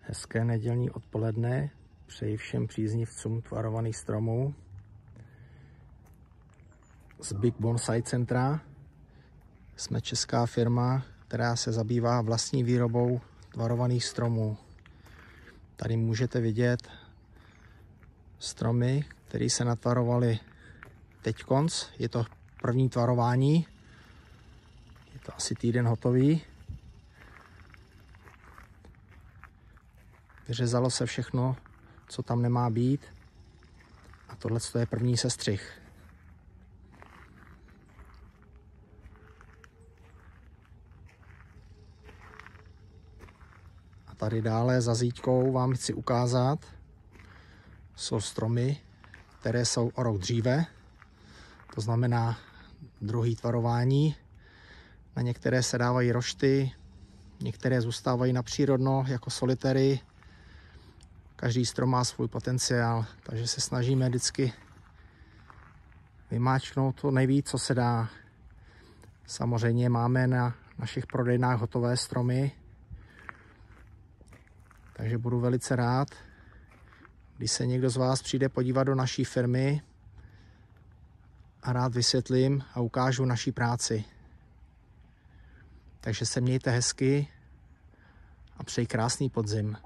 Hezké nedělní odpoledne přeji všem příznivcům tvarovaných stromů z Big Bonsai Centra. Jsme česká firma, která se zabývá vlastní výrobou tvarovaných stromů. Tady můžete vidět stromy, které se natvarovaly teďkonc. Je to první tvarování. Je to asi týden hotový. Vyřezalo se všechno, co tam nemá být. A tohle je první sestřih. A tady dále za zítkou vám chci ukázat, jsou stromy, které jsou o rok dříve. To znamená druhý tvarování. Na některé se dávají rošty, některé zůstávají na přírodno jako solitéry. Každý strom má svůj potenciál, takže se snažíme vždycky vymáčknout to nejvíc, co se dá. Samozřejmě máme na našich prodejnách hotové stromy, takže budu velice rád, když se někdo z vás přijde podívat do naší firmy a rád vysvětlím a ukážu naší práci. Takže se mějte hezky a přeji krásný podzim.